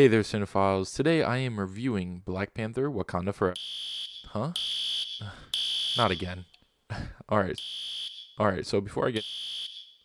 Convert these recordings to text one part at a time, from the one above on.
Hey there, cinephiles. Today I am reviewing Black Panther: Wakanda Forever. Huh? Not again. All right. All right. So before I get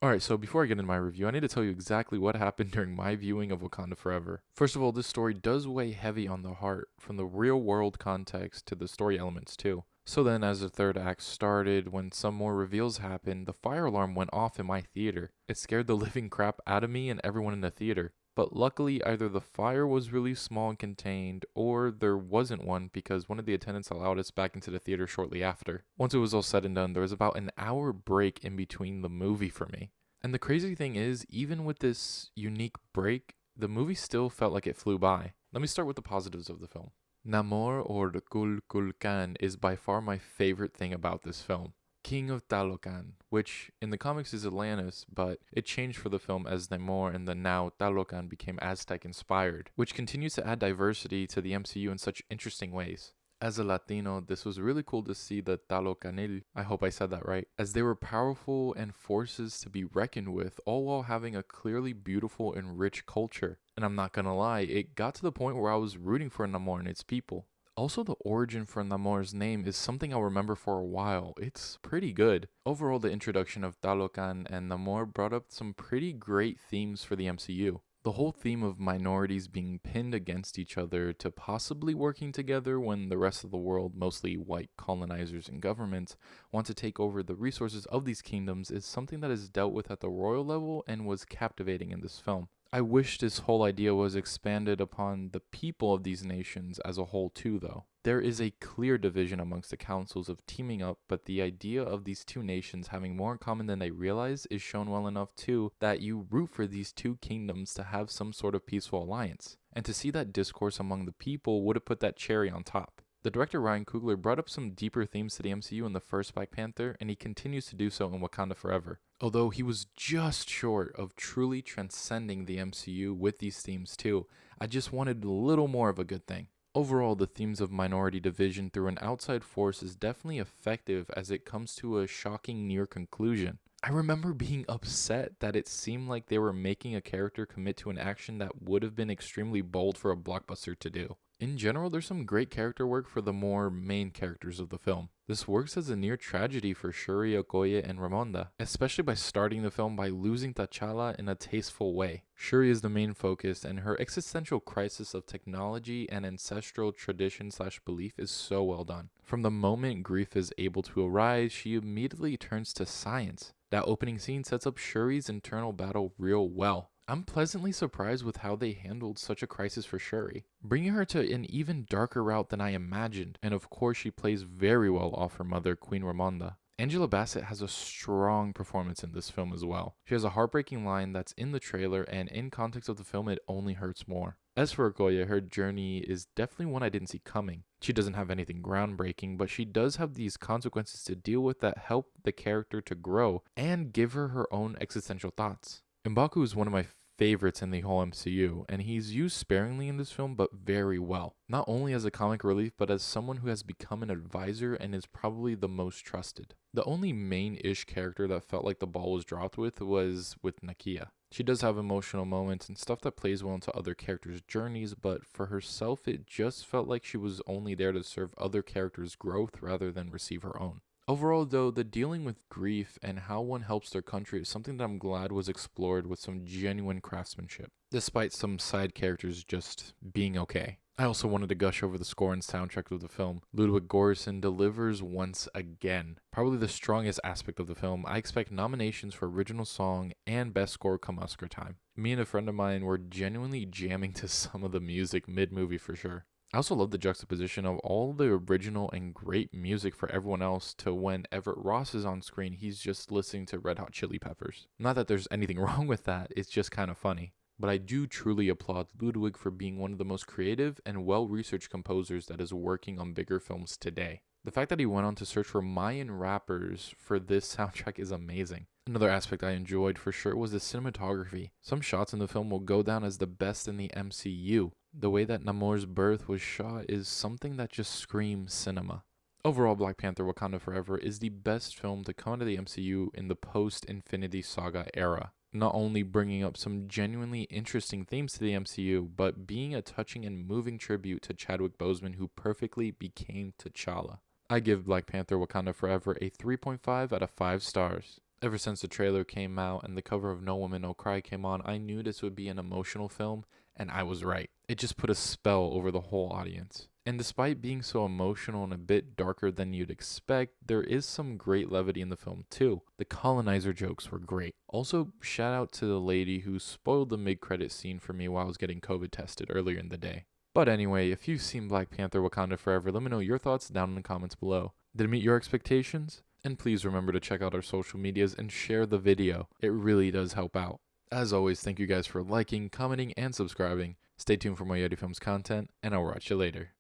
into my review, I need to tell you exactly what happened during my viewing of Wakanda Forever. First of all, this story does weigh heavy on the heart, from the real-world context to the story elements too. So then, as the third act started, when some more reveals happened, the fire alarm went off in my theater. It scared the living crap out of me and everyone in the theater. But luckily, either the fire was really small and contained, or there wasn't one because one of the attendants allowed us back into the theater shortly after. Once it was all said and done, there was about an hour break in between the movie for me. And the crazy thing is, even with this unique break, the movie still felt like it flew by. Let me start with the positives of the film. Namor, or the Kulkulkan, is by far my favorite thing about this film. King of Talocan, which in the comics is Atlantis, but it changed for the film as Namor, and then now Talocan became Aztec inspired, which continues to add diversity to the MCU in such interesting ways. As a Latino, this was really cool to see the Talocanil, I hope I said that right, as they were powerful and forces to be reckoned with, all while having a clearly beautiful and rich culture. And I'm not gonna lie, it got to the point where I was rooting for Namor and its people. Also, the origin for Namor's name is something I'll remember for a while. It's pretty good. Overall, the introduction of Talocan and Namor brought up some pretty great themes for the MCU. The whole theme of minorities being pinned against each other to possibly working together when the rest of the world, mostly white colonizers and governments, want to take over the resources of these kingdoms is something that is dealt with at the royal level and was captivating in this film. I wish this whole idea was expanded upon the people of these nations as a whole too, though. There is a clear division amongst the councils of teaming up, but the idea of these two nations having more in common than they realize is shown well enough too that you root for these two kingdoms to have some sort of peaceful alliance. And to see that discourse among the people would have put that cherry on top. The director Ryan Coogler brought up some deeper themes to the MCU in the first Black Panther, and he continues to do so in Wakanda Forever. Although he was just short of truly transcending the MCU with these themes too, I just wanted a little more of a good thing. Overall, the themes of minority division through an outside force is definitely effective as it comes to a shocking near conclusion. I remember being upset that it seemed like they were making a character commit to an action that would have been extremely bold for a blockbuster to do. In general, there's some great character work for the more main characters of the film. This works as a near tragedy for Shuri, Okoye, and Ramonda, especially by starting the film by losing T'Challa in a tasteful way. Shuri is the main focus, and her existential crisis of technology and ancestral tradition/belief is so well done. From the moment grief is able to arise, she immediately turns to science. That opening scene sets up Shuri's internal battle real well. I'm pleasantly surprised with how they handled such a crisis for Shuri, bringing her to an even darker route than I imagined, and of course she plays very well off her mother, Queen Ramonda. Angela Bassett has a strong performance in this film as well. She has a heartbreaking line that's in the trailer, and in context of the film it only hurts more. As for Okoye, her journey is definitely one I didn't see coming. She doesn't have anything groundbreaking, but she does have these consequences to deal with that help the character to grow and give her her own existential thoughts. M'Baku is one of my favorites in the whole MCU, and he's used sparingly in this film but very well. Not only as a comic relief, but as someone who has become an advisor and is probably the most trusted. The only main-ish character that felt like the ball was dropped with was with Nakia. She does have emotional moments and stuff that plays well into other characters' journeys, but for herself it just felt like she was only there to serve other characters' growth rather than receive her own. Overall, though, the dealing with grief and how one helps their country is something that I'm glad was explored with some genuine craftsmanship, despite some side characters just being okay. I also wanted to gush over the score and soundtrack of the film. Ludwig Göransson delivers once again. Probably the strongest aspect of the film. I expect nominations for original song and best score come Oscar time. Me and a friend of mine were genuinely jamming to some of the music mid-movie for sure. I also love the juxtaposition of all the original and great music for everyone else to when Everett Ross is on screen, he's just listening to Red Hot Chili Peppers. Not that there's anything wrong with that, it's just kind of funny. But I do truly applaud Ludwig for being one of the most creative and well-researched composers that is working on bigger films today. The fact that he went on to search for Mayan rappers for this soundtrack is amazing. Another aspect I enjoyed for sure was the cinematography. Some shots in the film will go down as the best in the MCU. The way that Namor's birth was shot is something that just screams cinema. Overall, Black Panther: Wakanda Forever is the best film to come into the MCU in the post-Infinity Saga era. not only bringing up some genuinely interesting themes to the MCU, but being a touching and moving tribute to Chadwick Boseman, who perfectly became T'Challa. I give Black Panther Wakanda Forever a 3.5 out of 5 stars. Ever since the trailer came out and the cover of No Woman No Cry came on, I knew this would be an emotional film, and I was right. It just put a spell over the whole audience. And despite being so emotional and a bit darker than you'd expect, there is some great levity in the film too. The colonizer jokes were great. Also, shout out to the lady who spoiled the mid-credit scene for me while I was getting COVID tested earlier in the day. But anyway, if you've seen Black Panther Wakanda Forever, let me know your thoughts down in the comments below. Did it meet your expectations? And please remember to check out our social medias and share the video. It really does help out. As always, thank you guys for liking, commenting, and subscribing. Stay tuned for more Yeti Films content, and I'll watch you later.